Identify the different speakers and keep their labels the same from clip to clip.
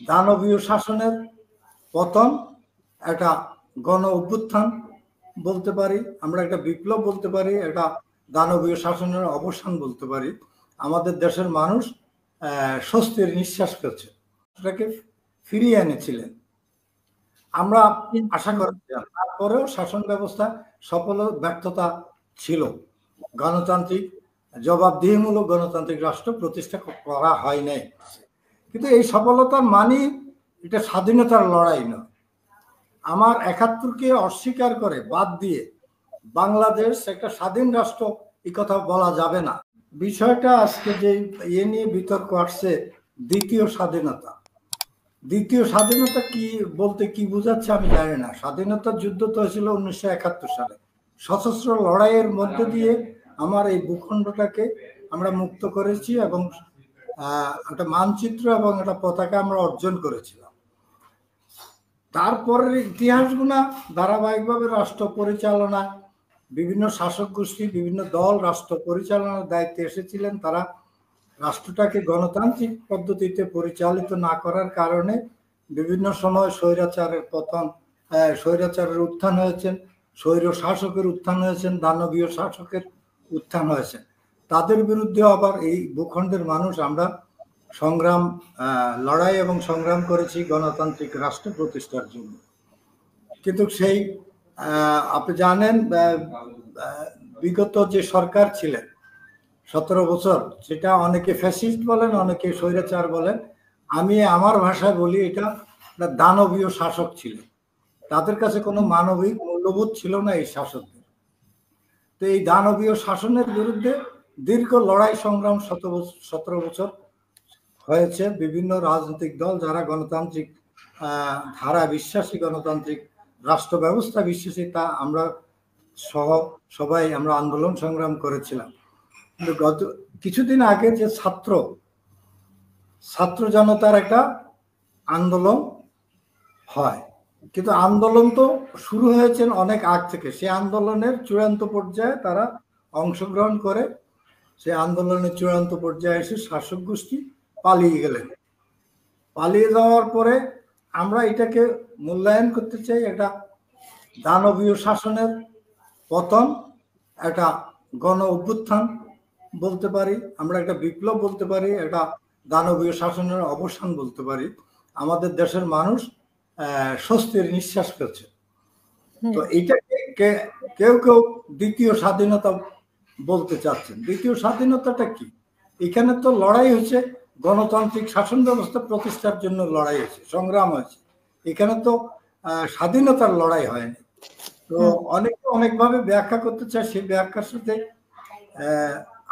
Speaker 1: দানবীয় শাসনের পতন, একটা গণ অভ্যুত্থান বলতে পারি, আমরা একটা বিপ্লব বলতে পারি, একটা দানবীয় শাসনের অবসান বলতে পারি। আমাদের দেশের মানুষ স্বস্তির নিঃশ্বাস ফেলছে, সেটাকে ফিরিয়ে এনেছিলেন। আমরা আশা করেছিলাম, তারপরেও শাসন ব্যবস্থা সফল ব্যর্থতা ছিল। গণতান্ত্রিক জবাবদিহিমূলক গণতান্ত্রিক রাষ্ট্র প্রতিষ্ঠা করা হয় নাই। কিন্তু এই সফলতার মানে এটা স্বাধীনতার লড়াই নয়। আমার ৭১-কে অস্বীকার করে বাদ দিয়ে বাংলাদেশ একটা স্বাধীন রাষ্ট্র এই কথা বলা যাবে না। বিষয়টা আজকে যে নিয়ে বিতর্ক আসছে, দ্বিতীয় স্বাধীনতা। দ্বিতীয় স্বাধীনতা কি বলতে কি বোঝাচ্ছে আমি জানি না। স্বাধীনতার যুদ্ধ তো হয়েছিল ১৯৭১ সালে। সশস্ত্র লড়াইয়ের মধ্যে দিয়ে আমার এই ভূখণ্ডটাকে আমরা মুক্ত করেছি এবং একটা মানচিত্র এবং একটা পতাকা আমরা অর্জন করেছিলাম। তারপরের ইতিহাসগুলো ধারাবাহিকভাবে রাষ্ট্র পরিচালনা, বিভিন্ন শাসক গোষ্ঠী, বিভিন্ন দল রাষ্ট্র পরিচালনার দায়িত্বে এসেছিলেন। তারা রাষ্ট্রটাকে গণতান্ত্রিক পদ্ধতিতে পরিচালিত না করার কারণে বিভিন্ন সময় স্বৈরাচারের পতন, স্বৈরাচারের উত্থান হয়েছেন, স্বৈর শাসকের উত্থান হয়েছেন, দানবীয় শাসকের উত্থান হয়েছে। তাদের বিরুদ্ধে আবার এই ভূখণ্ডের মানুষ আমরা সংগ্রাম, লড়াই এবং সংগ্রাম করেছি গণতান্ত্রিক রাষ্ট্র প্রতিষ্ঠার জন্য। কিন্তু সেই আপনি জানেন বিগত যে সরকার ছিলেন ১৭ বছর, সেটা অনেকে ফ্যাসিস্ট বলেন, অনেকে স্বৈরাচার বলেন। আমি আমার ভাষায় বলি এটা দানবীয় শাসক ছিল। তাদের কাছে কোনো মানবিক মূল্যবোধ ছিল না এই শাসকদের। তো এই দানবীয় শাসনের বিরুদ্ধে দীর্ঘ লড়াই সংগ্রাম ১৭ বছর হয়েছে। বিভিন্ন রাজনৈতিক দল যারা গণতান্ত্রিক ধারা বিশ্বাসী, গণতান্ত্রিক রাষ্ট্র ব্যবস্থা বিশ্বাসী, তা আমরা সহ সবাই আমরা আন্দোলন সংগ্রাম করেছিলাম। কিন্তু গত কিছুদিন আগে যে ছাত্র জনতার একটা আন্দোলন হয়, কিন্তু আন্দোলন তো শুরু হয়েছে অনেক আগ থেকে। সে আন্দোলনের চূড়ান্ত পর্যায়ে তারা অংশগ্রহণ করে, সে আন্দোলনের চূড়ান্ত পর্যায়ে এসে শাসক গোষ্ঠী পালিয়ে গেলেন। পালিয়ে যাওয়ার পরে আমরা এটাকে মূল্যায়ন করতে চাই একটা দানবীয় শাসনের পতন, একটা গণ অভ্যুত্থান বলতে পারি, আমরা একটা বিপ্লব বলতে পারি, একটা দানবীয় শাসনের অবসান বলতে পারি। আমাদের দেশের মানুষ স্বস্তির নিঃশ্বাস ফেলছে। তো এইটাকে কেউ কেউ দ্বিতীয় স্বাধীনতা বলতে চাচ্ছেন। দ্বিতীয় স্বাধীনতাটা কি? এখানে তো লড়াই হয়েছে, গণতান্ত্রিক শাসন ব্যবস্থা প্রতিষ্ঠার জন্য লড়াই হয়েছে, সংগ্রাম হয়েছে। এখানে তো স্বাধীনতার লড়াই হয়নি। তো অনেকে অনেকভাবে ব্যাখ্যা করতে চায়। সেই ব্যাখ্যার সাথে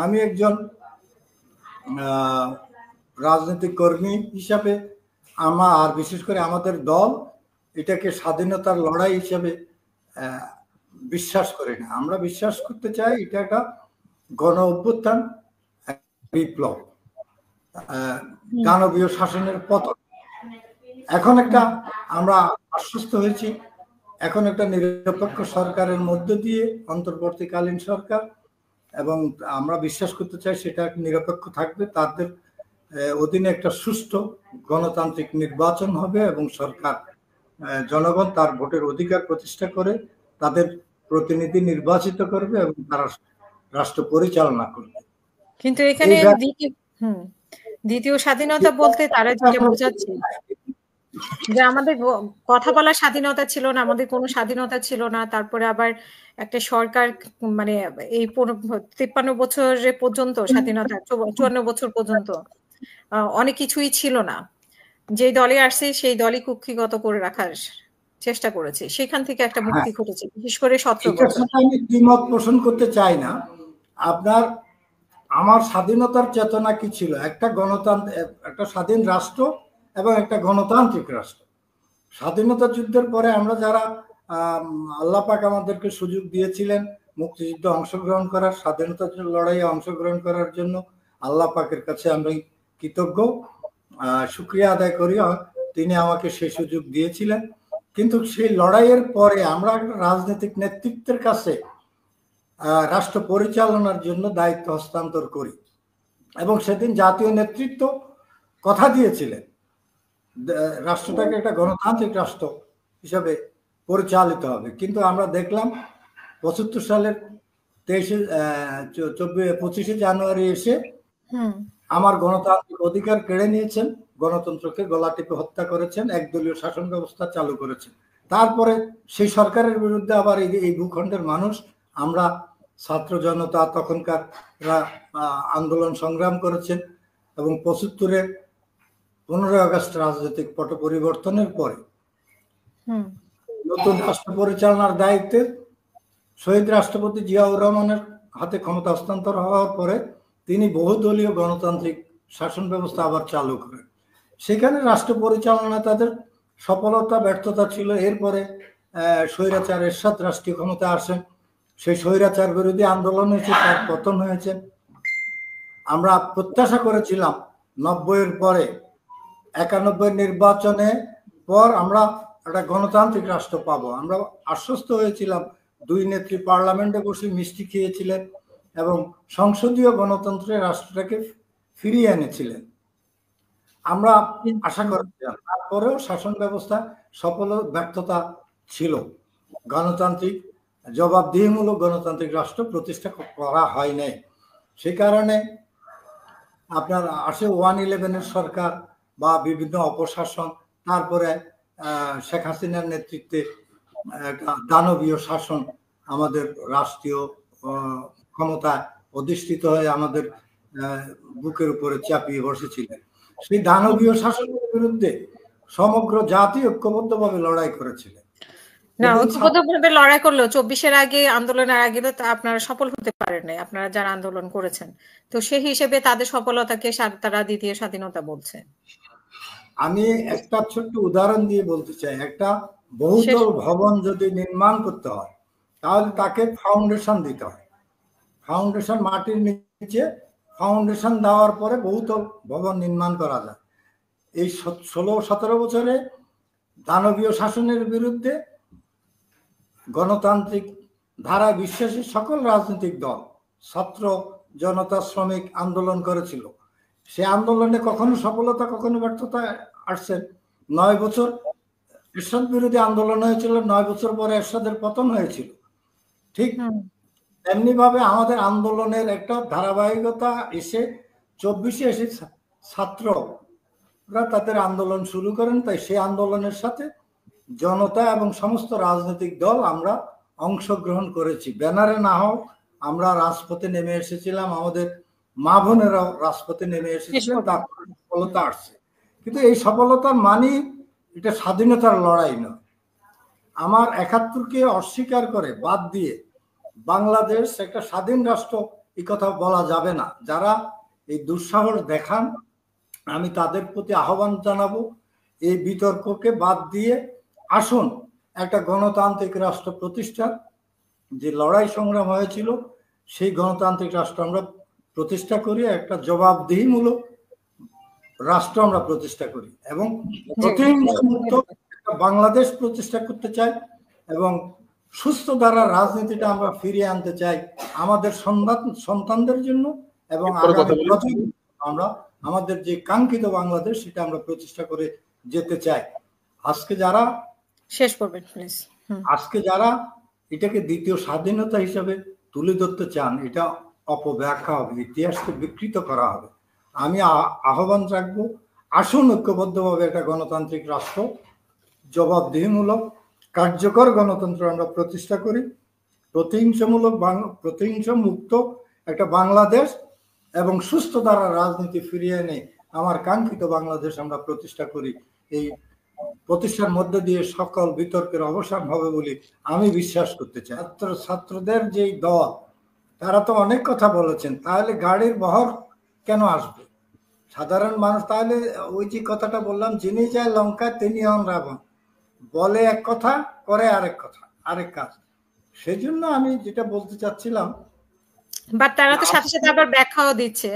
Speaker 1: আমি একজন রাজনৈতিক কর্মী হিসাবে আর বিশেষ করে আমাদের দল এটাকে স্বাধীনতার লড়াই হিসাবে বিশ্বাস করি না। আমরা বিশ্বাস করতে চাই এটা একটা গণ অভ্যুত্থান, বিপ্লব, দানবীয় শাসনের পতন। এখন একটা আমরা আশ্বস্ত হয়েছি, এখন একটা নিরপেক্ষ সরকারের মধ্য দিয়ে, অন্তর্বর্তীকালীন সরকার, এবং আমরা বিশ্বাস করতে চাই সেটা নিরপেক্ষ থাকবে। তাদের অধীনে একটা সুষ্ঠু গণতান্ত্রিক নির্বাচন হবে এবং সরকার, জনগণ তার ভোটের অধিকার প্রতিষ্ঠা করে তাদের প্রতিনিধি নির্বাচিত করবে এবং তারা রাষ্ট্র পরিচালনা করবে।
Speaker 2: কিন্তু এখানে দ্বিতীয় স্বাধীনতা বলতে তারা যেটা বোঝাচ্ছে যে আমাদের কথা বলার স্বাধীনতা ছিল না, আমাদের কোনো স্বাধীনতা ছিল না। তারপরে আবার একটা সরকার, মানে এই ৫৩ বছর পর্যন্ত স্বাধীনতা, ৫৪ বছর পর্যন্ত অনেক কিছুই ছিল না। যে দলে আসছে সেই দলই কুক্ষিগত করে রাখার চেষ্টা করেছে, সেখান থেকে একটা মুক্তি ঘটেছে, বিশেষ করে ১৭ বছর।
Speaker 1: আমি দ্বিমত পোষণ করতে চাই না। আমার স্বাধীনতার চেতনা কি ছিল? একটা একটা স্বাধীন রাষ্ট্র এবং একটা গণতান্ত্রিক রাষ্ট্র। স্বাধীনতা যুদ্ধের পরে আমরা যারা আল্লাহ পাক আমাদেরকে সুযোগ দিয়েছিলেন মুক্তিযুদ্ধে অংশগ্রহণ করার, স্বাধীনতার লড়াইয়ে অংশগ্রহণ করার জন্য আল্লাহ পাকের কাছে আমি কৃতজ্ঞ, শুকরিয়া আদায় করি। তিনি আমাকে সেই সুযোগ দিয়েছিলেন। কিন্তু সেই লড়াইয়ের পরে আমরা রাজনৈতিক নেতৃত্বের কাছে রাষ্ট্র পরিচালনার জন্য দায়িত্ব হস্তান্তর করি এবং সেদিন জাতীয় নেতৃত্ব কথা দিয়েছিলেন রাষ্ট্রটাকে একটা গণতান্ত্রিক রাষ্ট্র হিসাবে পরিচালিত হবে। কিন্তু আমরা দেখলাম ৭৫ সালের ২৫শে জানুয়ারি এসে আমার গণতান্ত্রিক অধিকার কেড়ে নিয়েছেন, গণতন্ত্রকে গলা টিপে হত্যা করেছেন, একদলীয় শাসন ব্যবস্থা চালু করেছেন। তারপরে সেই সরকারের বিরুদ্ধে আবার এই ভূখণ্ডের মানুষ, আমরা ছাত্র জনতা তখনকার আন্দোলন সংগ্রাম করেছেন এবং ৭৫-এ ১৫ই আগস্ট রাজনৈতিক পট পরিবর্তনের পরে নতুন রাষ্ট্র পরিচালনার দায়িত্বে শহীদ রাষ্ট্রপতি জিয়াউর রহমানের হাতে ক্ষমতা হস্তান্তর হওয়ার পরে তিনি বহুদলীয় গণতান্ত্রিক শাসন ব্যবস্থা আবার চালু করেন। সেখানে রাষ্ট্র পরিচালনা তাদের সফলতা ব্যর্থতা ছিল। এরপরে স্বৈরাচার এরশাদ রাষ্ট্রীয় ক্ষমতা আসেন, সেই স্বৈরাচার বিরোধী আন্দোলন হয়েছে, তার পতন হয়েছে। আমরা প্রত্যাশা করেছিলাম ৯০-এর পরে ৯১ নির্বাচনে পর আমরা একটা গণতান্ত্রিক রাষ্ট্র পাবো। আমরা আশ্বস্ত হয়েছিলাম, দুই নেত্রী পার্লামেন্টে বসে মিষ্টি খেয়েছিলেন এবং সংসদীয় গণতন্ত্রের রাষ্ট্রটাকে ফিরিয়ে এনেছিলেন। আমরা আশা করেছিলাম, তারপরেও শাসন ব্যবস্থা সফল ব্যর্থতা ছিল। গণতান্ত্রিক জবাবদিহিমূলক গণতান্ত্রিক রাষ্ট্র প্রতিষ্ঠা করা হয় নাই। সে কারণে আপনার আসে 1-11-এর সরকার বা বিভিন্ন অপশাসন, তারপরে শেখ হাসিনার নেতৃত্বে একটা দানবীয় শাসন আমাদের রাষ্ট্রীয় ক্ষমতায় অধিষ্ঠিত হয়ে আমাদের বুকের উপরে চাপিয়ে বসেছিলেন। সেই দানবীয় শাসনের বিরুদ্ধে সমগ্র জাতি ঐক্যবদ্ধভাবে লড়াই করেছিলেন।
Speaker 2: না, ঐক্যবদ্ধভাবে লড়াই করলো ২৪-এর আগে, আন্দোলনের আগে তো আপনারা সফল হতে পারেন নাই, আপনারা যারা আন্দোলন করেছেন। তো সেই হিসেবে তাদের সফলতাকে তারা দ্বিতীয় স্বাধীনতা বলছে।
Speaker 1: আমি একটা ছোট্ট উদাহরণ দিয়ে বলতে চাই, একটা বহুতল ভবন যদি নির্মাণ করতে হয় তাহলে তাকে ফাউন্ডেশন দিতে হয়। ফাউন্ডেশন মাটির নিচে ফাউন্ডেশন দেওয়ার পরে বহুতল ভবন নির্মাণ করা যায়। এই ১৬-১৭ বছরে দানবীয় শাসনের বিরুদ্ধে গণতান্ত্রিক ধারা বিশ্বাসী সকল রাজনৈতিক দল, ছাত্র জনতা শ্রমিক আন্দোলন করেছিল। সে আন্দোলনে কখনো সফলতা কখনো ব্যর্থতা আসছে। ৯ বছর এরশাদ বিরোধী আন্দোলন হয়েছিল, ৯ বছর পরে এরশাদের পতন হয়েছিল। ঠিক তেমনি ভাবে আমাদের আন্দোলনের একটা ধারাবাহিকতা এসে ২৪-এ এসে ছাত্ররা তাদের আন্দোলন শুরু করেন। তাই সেই আন্দোলনের সাথে জনতা এবং সমস্ত রাজনৈতিক দল আমরা অংশগ্রহণ করেছি। ব্যানারে না হোক আমরা রাজপথে নেমে এসেছিলাম, আমাদের মা বোনেরাও রাজপথে নেমে এসেছিলেন, তারপরে সফলতা আসছে। কিন্তু এই সফলতার মানে এটা স্বাধীনতার লড়াই নয়। আমার ৭১-কে অস্বীকার করে বাদ দিয়ে বাংলাদেশ একটা স্বাধীন রাষ্ট্র এই কথা বলা যাবে না। যারা এই দুঃসাহস দেখান আমি তাদের প্রতি আহ্বান জানাবো, এই বিতর্ককে বাদ দিয়ে আসুন একটা গণতান্ত্রিক রাষ্ট্র প্রতিষ্ঠার যে লড়াই সংগ্রাম হয়েছিল সেই গণতান্ত্রিক রাষ্ট্র আমরা প্রতিষ্ঠা করি, একটা জবাবদিহিমূলক রাষ্ট্র আমরা প্রতিষ্ঠা করি এবং প্রতিহিংসামুক্ত একটা বাংলাদেশ প্রতিষ্ঠা করতে চাই এবং সুস্থ ধারা রাজনীতিটা আমরা ফিরিয়ে আনতে চাই আমাদের সন্তানদের জন্য এবং আমরা আমাদের যে কাঙ্ক্ষিত বাংলাদেশ সেটা আমরা প্রতিষ্ঠা করে যেতে চাই। আজকে যারা
Speaker 2: শেষ করবেন প্লিজ।
Speaker 1: আজকে যারা এটাকে দ্বিতীয় স্বাধীনতা হিসেবে তুলে ধরতে চান, এটা অপব্যাখ্যা হবে, ইতিহাসকে বিকৃত করা হবে। আমি আহ্বান রাখবো, আসুন ঐক্যবদ্ধভাবে একটা গণতান্ত্রিক রাষ্ট্র, জবাবদিহিমূলক কার্যকর গণতন্ত্র আমরা প্রতিষ্ঠা করি, প্রতিহিংসা মুক্ত একটা বাংলাদেশ এবং সুস্থ ধারা রাজনীতি ফিরিয়ে এনে আমার কাঙ্ক্ষিত বাংলাদেশ আমরা প্রতিষ্ঠা করি। এই প্রতিষ্ঠার মধ্যে দিয়ে সকল বিতর্কের অবসান হবে বলে আমি বিশ্বাস করতে চাই। ছাত্রদের যেই দল তারা তো অনেক কথা বলেছেন, তাহলে গাড়ির বহর কেন আসবে? সাধারণ মানুষ তাহলে ওই যে কথাটা বললাম, যিনি যায় লঙ্কা তিনি হন রাবণ, বলে এক কথা করে আরেক কথা, আরেক কাজ। সেই জন্য আমি যেটা বলতে চাচ্ছিলাম,
Speaker 2: বাট তারা তো সাথে সাথে আবার ব্যাখ্যাও দিচ্ছে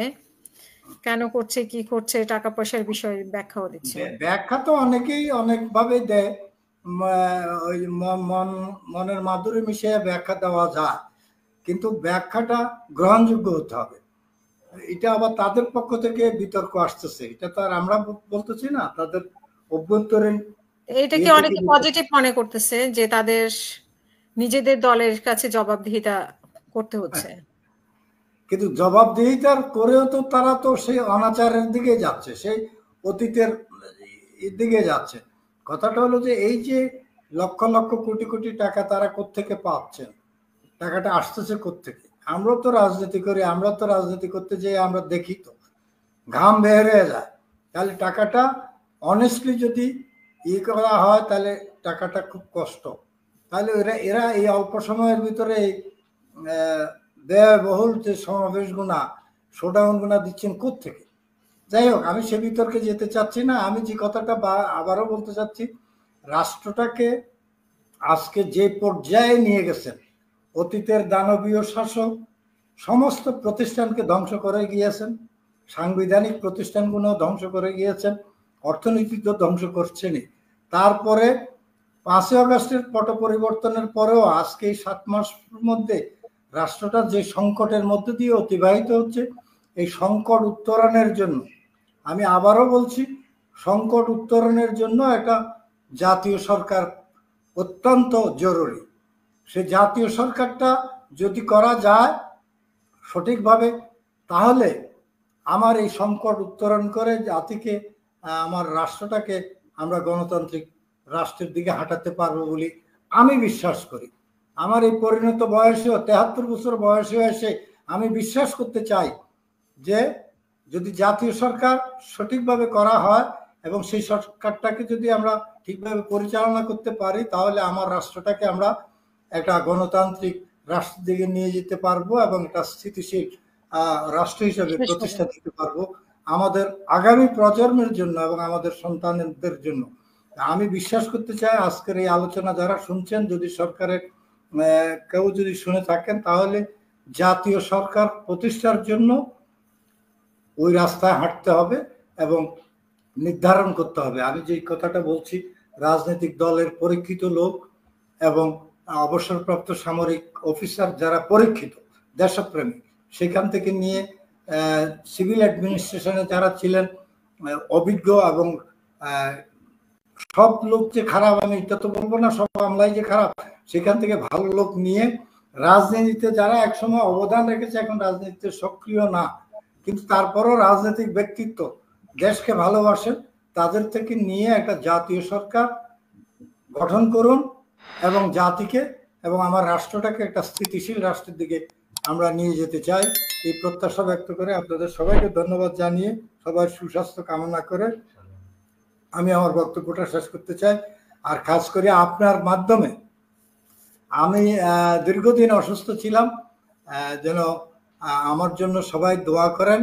Speaker 2: কেন করছে, কি করছে, টাকা পয়সার বিষয়ে ব্যাখ্যাও দিচ্ছে।
Speaker 1: ব্যাখ্যা তো অনেকেই অনেকভাবে দেয়, ওই মনের মাধুরী মিশিয়ে ব্যাখ্যা দেওয়া যায়, কিন্তু ব্যাখ্যাটা গ্রহণযোগ্য হতে হবে। এটা আবার তাদের পক্ষ থেকে বিতর্ক আসতেছে, এটা তো আর আমরা বলতেছি না, তাদের অভ্যন্তরীণ
Speaker 2: এটাকে অনেকে পজিটিভ মনে করতেছে যে তাদের নিজেদের দলের কাছে জবাবদিহিতা করতে হচ্ছে,
Speaker 1: কিন্তু জবাবদিহিতার করেও তো তারা তো সেই অনাচারের দিকে যাচ্ছে, সেই অতীতের দিকে যাচ্ছে। কথাটা হলো যে এই যে লক্ষ লক্ষ কোটি কোটি টাকা তারা কোত্থেকে পাচ্ছেন, টাকাটা আসতেছে কোত্থেকে? আমরা তো রাজনীতি করি, আমরা তো রাজনীতি করতে যেয়ে আমরা দেখি তো ঘাম বের হয়ে যায়। তাহলে টাকাটা অনেস্টলি যদি করা হয় তাহলে টাকাটা খুব কষ্ট। তাহলে এরা এই অল্প সময়ের ভিতরে ব্যয়বহুল যে সমাবেশগুনা, শোডাউনগুনা দিচ্ছেন কোত্থেকে? যাই হোক, আমি সে বিতর্কে যেতে চাচ্ছি না। আমি যে কথাটা আবারও বলতে চাচ্ছি, রাষ্ট্রটাকে আজকে যে পর্যায়ে নিয়ে গেছেন, অতীতের দানবীয় শাসক সমস্ত প্রতিষ্ঠানকে ধ্বংস করে গিয়েছেন, সাংবিধানিক প্রতিষ্ঠানগুলো ধ্বংস করে গিয়েছেন, অর্থনীতি তো ধ্বংস করছেনই। তারপরে 5ই আগস্টের পট পরিবর্তনের পরেও আজকে এই 7 মাসের মধ্যে রাষ্ট্রটা যে সংকটের মধ্যে দিয়ে অতিবাহিত হচ্ছে, এই সংকট উত্তরণের জন্য, আমি আবারও বলছি, সংকট উত্তরণের জন্য একটা জাতীয় সরকার অত্যন্ত জরুরি। সে জাতীয় সরকারটা যদি করা যায় সঠিকভাবে, তাহলে আমার এই সংকট উত্তরণ করে জাতিকে, আমার রাষ্ট্রটাকে আমরা গণতান্ত্রিক রাষ্ট্রের দিকে হাঁটাতে পারবো বলে আমি বিশ্বাস করি। আমার এই পরিণত বয়সেও 73 বছর বয়সে এসে আমি বিশ্বাস করতে চাই যে যদি জাতীয় সরকার সঠিকভাবে করা হয় এবং সেই সরকারটাকে যদি আমরা ঠিকভাবে পরিচালনা করতে পারি, তাহলে আমার রাষ্ট্রটাকে আমরা একটা গণতান্ত্রিক রাষ্ট্রের দিকে নিয়ে যেতে পারবো এবং একটা স্থিতিশীল রাষ্ট্র হিসেবে প্রতিষ্ঠা দিতে পারবো আমাদের আগামী প্রজন্মের জন্য এবং আমাদের সন্তানদের জন্য। আমি বিশ্বাস করতে চাই আজকের এই আলোচনা যারা শুনছেন, যদি সরকারের কেউ যদি শুনে থাকেন, তাহলে জাতীয় সরকার প্রতিষ্ঠার জন্য ওই রাস্তায় হাঁটতে হবে এবং নির্ধারণ করতে হবে। আমি যে কথাটা বলছি, রাজনৈতিক দলের পরীক্ষিত লোক এবং অবসরপ্রাপ্ত সামরিক অফিসার যারা পরীক্ষিত দেশপ্রেমী, সেখান থেকে নিয়ে সিভিল অ্যাডমিনিস্ট্রেশনে যারা ছিলেন অভিজ্ঞ, এবং সব লোক যে খারাপ আমি এটা তো বলবো না, সব আমলাই যে খারাপ, সেখান থেকে ভালো লোক নিয়ে রাজনীতিতে যারা একসময় অবদান রেখেছে, এখন রাজনীতিতে সক্রিয় না, কিন্তু তারপরও রাজনৈতিক ব্যক্তিত্ব, দেশকে ভালোবাসেন, তাদের থেকে নিয়ে একটা জাতীয় সরকার গঠন করুন এবং জাতিকে এবং আমার রাষ্ট্রটাকে একটা স্থিতিশীল রাষ্ট্রের দিকে আমরা নিয়ে যেতে চাই। এই প্রত্যাশা ব্যক্ত করে আপনাদের সবাইকে ধন্যবাদ জানিয়ে, সবার সুস্বাস্থ্য কামনা করে আমি আমার বক্তব্যটা শেষ করতে চাই। আর খাস করে আপনার মাধ্যমে, আমি দীর্ঘদিন অসুস্থ ছিলাম, যেন আমার জন্য সবাই দোয়া করেন।